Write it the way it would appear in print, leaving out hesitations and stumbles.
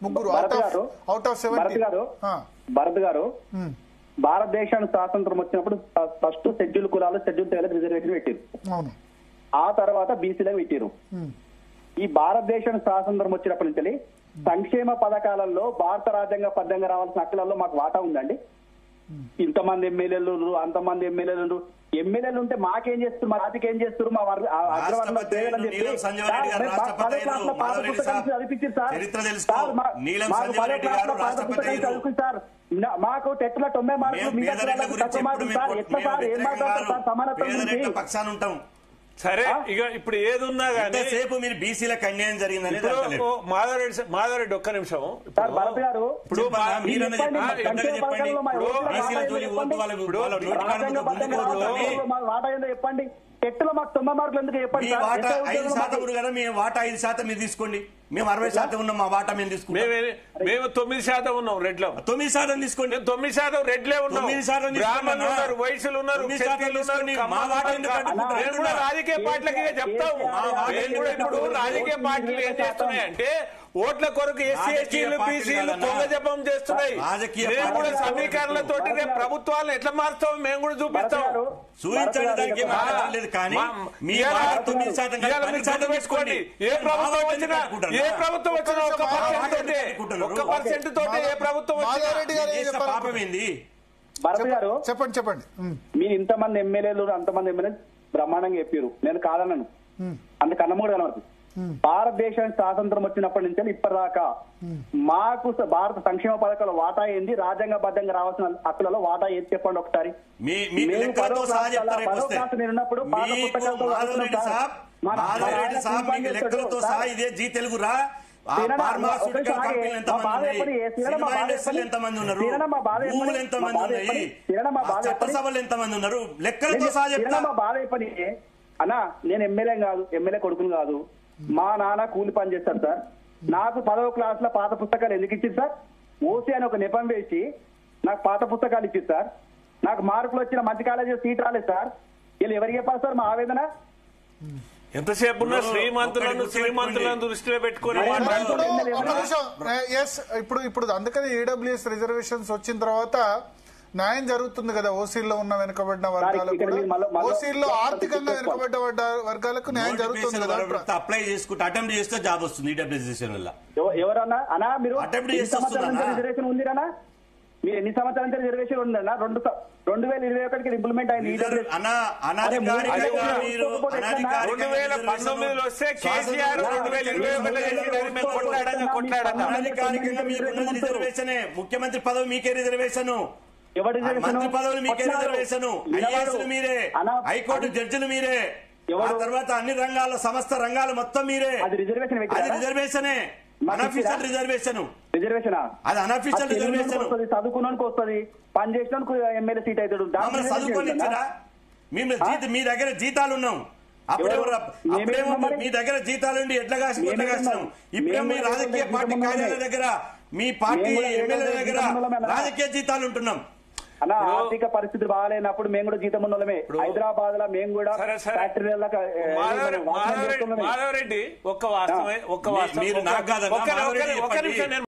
ముగ్గురు out of 70. Bharat గారు భారతదేశానికి స్వాతంత్రం వచ్చినప్పుడు ఫస్ట్ షెడ్యూల్ కులాలు షెడ్యూల్ తెగలకు రిజర్వేషన్ పెట్టారు. ఆ తర్వాత బీసీలకు పెట్టారు. ఈ భారతదేశానికి స్వాతంత్రం వచ్చినప్పటి నుంచి సంక్షేమ పథకాలలో భారత రాజ్యాంగబద్ధంగా రావాల్సిన హక్కులలో మాకు వాటా ఉందండి. ఇంతమంది ఎమ్మెల్యేలు అంతమంది ఎమ్మెల్యేలు ఉంటే మాకేం చేస్తారు, మా రాజకీయం ఏం చేస్తారు, మా సార్ మాకు టెట్ల 90 మార్కులు సార్ ఎట్లా సార్ ఏం మాట్లాడతారు సార్ సమానత్వం. సరే ఇక ఇప్పుడు ఏది ఉన్నా కానీ సేపు మీరు బీసీలకు అన్యాయం జరిగిందని మాధవరెడ్డి ఒక్క నిమిషం భరత్ గారు ఇప్పుడు చెప్పండి టెట్లో మాకు 90 మార్కులు ఎందుకు చెప్పండి. 5% కదా మీ వాటా 5% మీరు తీసుకోండి. మేము 60% ఉన్నాం, మా వాటా మేము తీసుకుంటాం. మేము 9% ఉన్నాం రెడ్లో. 9% తీసుకోండి. 9% రెడ్లే ఉన్నాం. 9% బ్రాహ్మణులు ఉన్నారు, వైశ్యులు ఉన్నారు, రాజకీయ పార్టీలకి చెప్తాము. ఇప్పుడు రాజకీయ పార్టీలు ఏం చేస్తున్నాయంటే ఓట్ల కొరకు ఎస్సీ ఎస్టీలు బీసీలు పొంగ జపం చేస్తున్నాయి. మేము కూడా సమీకరణలతో ప్రభుత్వాలను ఎట్లా మారుస్తాం మేము కూడా చూపిస్తాం. చూపించడానికి కానీ తీసుకోండి. ఏ ప్రభుత్వం వచ్చినా ఒక్క పర్సెంట్ తోటి ఏ ప్రభుత్వం పాపమైంది. భరత్ గారు చెప్పండి. మీరు ఇంతమంది ఎమ్మెల్యేలు అంతమంది ఎమ్మెల్యేలు బ్రహ్మాండంగా చెప్పారు, నేను కాదన్నాను. అంత కన్నమ్మ కూడా కనబడుతుంది. భారతదేశానికి స్వాతంత్రం వచ్చినప్పటి నుంచి ఇప్పటిదాకా మాకు భారత సంక్షేమ పథకాల వాటా ఏంది, రాజ్యాంగబద్ధంగా రావాల్సిన హక్కులలో వాటా ఏది చెప్పండి ఒకసారి. నేనున్నప్పుడు లెక్కలతో సహా ఇదే జీ తెలుగురా ఎంతమంది ఉన్నారు, భూములు ఎంతమంది ఉన్నాయి, చట్టసభలు ఎంతమంది ఉన్నారు, లెక్కలతో సహా చెప్తా. మా బాధ పని అన్నా నేను ఎమ్మెల్యే కాదు, ఎమ్మెల్యే కొడుకుని కాదు. మా నాన్న కూలి పని చేస్తారు సార్. నాకు 10వ క్లాస్ లో పాత పుస్తకాలు ఎందుకు ఇచ్చింది సార్? ఓసీ అని ఒక నెపం వేసి నాకు పాత పుస్తకాలు ఇచ్చింది సార్. నాకు మార్కులు వచ్చిన మంచి కాలేజీలో సీట్ రాలేదు సార్. వీళ్ళు ఎవరికి చెప్పాలి సార్ మా ఆవేదన? ఎంతసేపు ఉన్న శ్రీమంతులను దృష్టిలో పెట్టుకుని ఇప్పుడు అందుకని ఈడబ్ల్యూఎస్ రిజర్వేషన్స్ వచ్చిన తర్వాత న్యాయం జరుగుతుంది కదా. ఓసీల్లో ఉన్న వెనుకబడిన వర్గాలకు, ఓసీల్లో ఆర్థికంగా వెనుకబడ్డ వర్గాలకు న్యాయం జరుగుతుంది కదా. అప్లై చేసుకుంటే అటెంప్ట్ చేస్తే జాబ్ వస్తుంది ఈడబ్ల్యూఎస్ వల్ల. ఎవరన్నా అనా మీరు అటెంప్ట్ చేస్తే రిజర్వేషన్ ఉందిరా? మీరు ఎన్ని సంవత్సరాల నుంచి రిజర్వేషన్ ఉందన్నా? 2021 ఇంప్లిమెంట్ అయింది. 2019 వస్తే కేసీఆర్ 2021 రిజర్వేషన్. ముఖ్యమంత్రి పదవి మీకే రిజర్వేషన్, మంత్రి పదవులు మీకే రిజర్వేషన్, ఐఏఎస్లు మీరే, హైకోర్టు జడ్జిలు మీరే, ఆ తర్వాత అన్ని రంగాల్లో సమస్త రంగాలు మొత్తం మీరే. అది రిజర్వేషనే, అనఫీషియల్ రిజర్వేషన్. అది అనఫీషియల్ రిజర్వేషన్. చదువుకున్నానికి వస్తుంది, పని చేసినందుకు ఎమ్మెల్యే సీట్ అవుతాడు. చదువుకోనిచ్చారా? మీ దగ్గర జీతాలు ఉన్నాం, అప్పుడేమో మీ దగ్గర జీతాలుండి ఎట్లా కాసినాం. ఇప్పుడేమో మీ రాజకీయ పార్టీ కార్యాలయాల దగ్గర, మీ పార్టీ ఎమ్మెల్యేల దగ్గర రాజకీయ జీతాలు ఉంటున్నాం. అలా ఆర్థిక పరిస్థితి బాగాలేనప్పుడు మేము కూడా జీతం ఉన్నోళ్ళమే. హైదరాబాద్ లో మేము కూడా మాధవరెడ్డి ఒక్క వాస్తవం